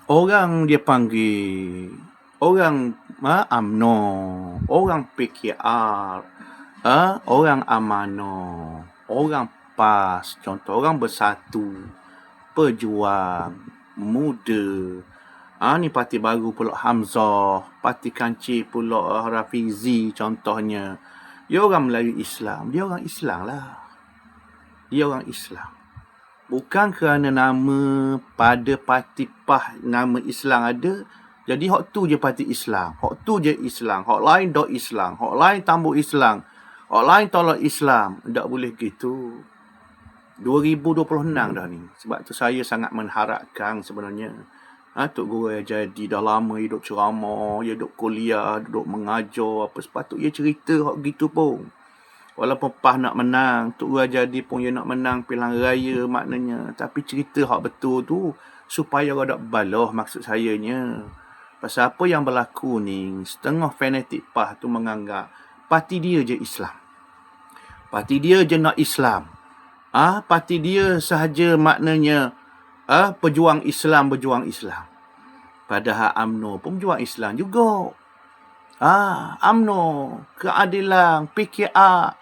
Orang dia panggil, orang UMNO, orang PKR, orang Amanah, orang PAS, contoh orang Bersatu, Pejuang, Muda. Ni parti baru pula Hamzah, parti kancil pula Rafizi contohnya. Dia orang Melayu Islam, dia orang Islam lah. Dia orang Islam. Bukan kerana nama pada parti PAH nama Islam ada, jadi hak tu je parti Islam. Hak tu je Islam. Hak lain dok Islam. Hak lain tambah Islam. Hak lain tolak Islam. Tak boleh gitu. 2026 dah ni. Sebab tu saya sangat mengharapkan sebenarnya. Tok Guru yang jadi dah lama hidup ceramah, dia duduk kuliah, duduk mengajar, apa sepatutnya cerita hak gitu pun. Walaupun PAH nak menang, Tok Guru jadi pun dia nak menang pilihan raya maknanya. Tapi cerita hak betul tu supaya orang tak baloh maksud sayanya. Pasal apa yang berlaku ni, setengah fanatik PAH tu menganggap parti dia je Islam. Parti dia je nak Islam. Parti dia sahaja maknanya pejuang Islam, berjuang Islam. Padahal UMNO pun berjuang Islam juga. UMNO, Keadilan, PKR,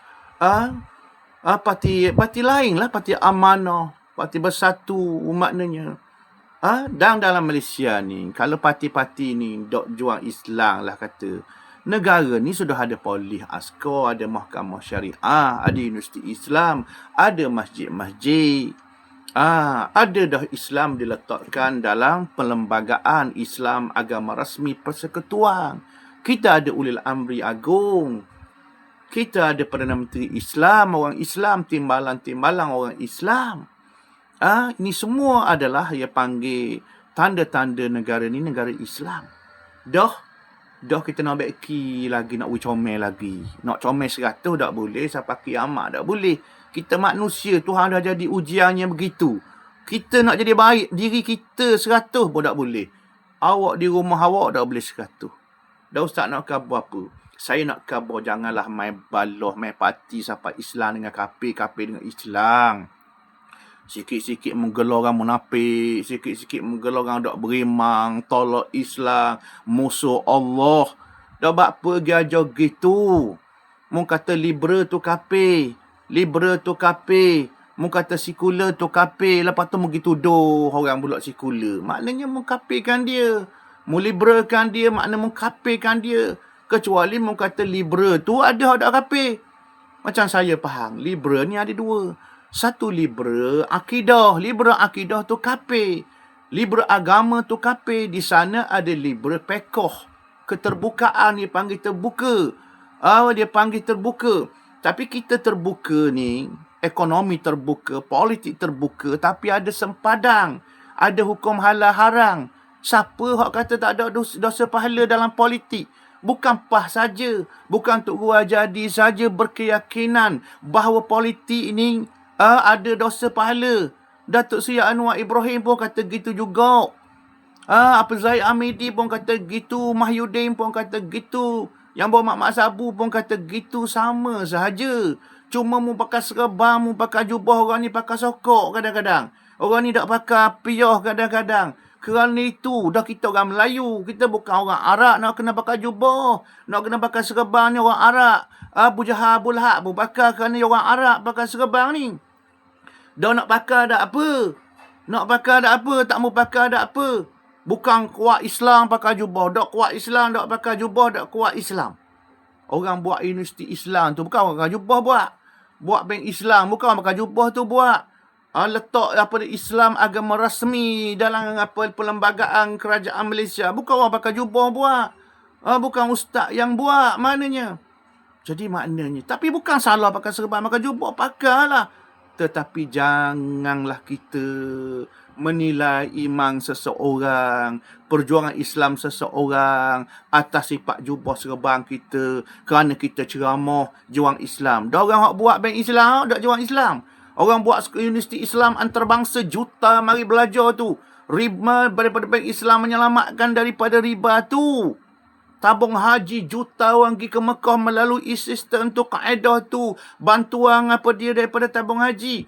parti lain lah, parti Amanah, parti Bersatu maknanya. Dan dalam Malaysia ni, kalau parti-parti ni dok juang Islam lah kata, negara ni sudah ada polis askar, ada mahkamah syariah, ada universiti Islam, ada masjid-masjid. Ada dah Islam diletakkan dalam perlembagaan Islam agama rasmi persekutuan. Kita ada ulil amri agung. Kita ada Perdana Menteri Islam, orang Islam, timbalan-timbalan orang Islam. Ini semua adalah yang panggil tanda-tanda negara ni negara Islam. Dah kita nak beki lagi, nak comel lagi. Nak comel 100 tak boleh, sampai kiamat tak boleh. Kita manusia, Tuhan dah jadi ujiannya begitu. Kita nak jadi baik, diri kita 100 pun tak boleh. Awak di rumah awak tak boleh 100. Dah Ustaz nak khabar apa? Saya nak khabar janganlah main baloh, main parti sampai Islam dengan kafir dengan Islam. Sikit-sikit menggelar orang munafik, sikit-sikit menggelar orang tak berimang, tolak Islam, musuh Allah. Dah buat apa ajar gitu? Mu kata liberal tu kafir, liberal tu kafir. Mu kata sekular tu kafir, lepas tu mu gitu tuduh orang pula sekular. Maknanya mu kafirkan dia. Mu liberalkan dia, maknanya mu kafirkan dia. Kecuali mu kata liberal tu ada tak kafir. Macam saya faham, liberal ni ada dua. Satu liberal akidah. Liberal akidah tu kafir. Liberal agama tu kafir. Di sana ada liberal pekoh. Keterbukaan dia panggil terbuka. Dia panggil terbuka. Tapi kita terbuka ni, ekonomi terbuka, politik terbuka, tapi ada sempadang. Ada hukum halal haram. Siapa hak kata tak ada dosa pahala dalam politik? Bukan PAH saja. Bukan Tok Guru Jadi saja berkeyakinan bahawa politik ni ada dosa pahala. Datuk Seri Anwar Ibrahim pun kata gitu juga. Apa Zaid Hamidi pun kata gitu. Mahyudin pun kata gitu. Yang bawa Mak Sabu pun kata gitu. Sama sahaja. Cuma mu pakai serban, mu pakai jubah, orang ni pakai sokok kadang-kadang. Orang ni tak pakai piyah kadang-kadang. Kerana itu, dah kita orang Melayu. Kita bukan orang Arab nak kena pakai jubah. Nak kena pakai serban ni orang Arab. Abu Jahal, Abu Lahab pun pakai kerana orang Arab pakai serban ni. Dah nak pakai tak apa. Nak pakai tak apa. Tak mau pakai tak apa. Bukan kuat Islam pakai jubah. Tak kuat Islam tak pakai jubah. Tak kuat Islam. Orang buat universiti Islam tu bukan orang pakai jubah buat. Buat bank Islam bukan orang pakai jubah tu buat. Letak Islam agama rasmi dalam perlembagaan kerajaan Malaysia. Bukan orang pakai jubah buat. Bukan ustaz yang buat maknanya. Jadi maknanya. Tapi bukan salah pakai serban, pakai jubah. Pakailah. Tetapi janganlah kita menilai iman seseorang, perjuangan Islam seseorang atas sifat jubah serban kita kerana kita ceramah juang Islam. Dah orang hak buat bank Islam, dak juang Islam. Orang buat universiti Islam antarabangsa juta mari belajar tu. Riba daripada bank Islam menyelamatkan daripada riba tu. Tabung haji juta orang pergi ke Mekah melalui sistem tu, kaedah tu. Bantuan apa dia daripada tabung haji.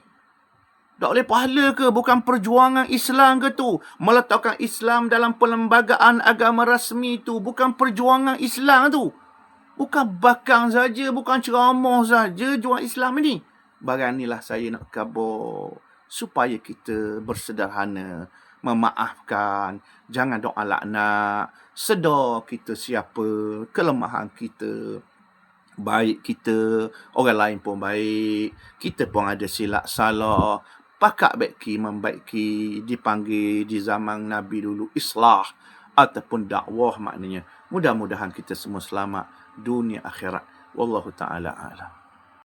Tak boleh pahala ke? Bukan perjuangan Islam ke tu? Meletakkan Islam dalam perlembagaan agama rasmi tu. Bukan perjuangan Islam tu. Bukan bakang saja, bukan ceramah saja juang Islam ini. Beranilah saya nak khabar supaya kita bersederhana, memaafkan, jangan doa laknat, sedar kita siapa, kelemahan kita, baik kita, orang lain pun baik, kita pun ada silap salah, pakak baiki membaiki, dipanggil di zaman Nabi dulu islah ataupun dakwah maknanya. Mudah-mudahan kita semua selamat dunia akhirat. Wallahu ta'ala a'lam.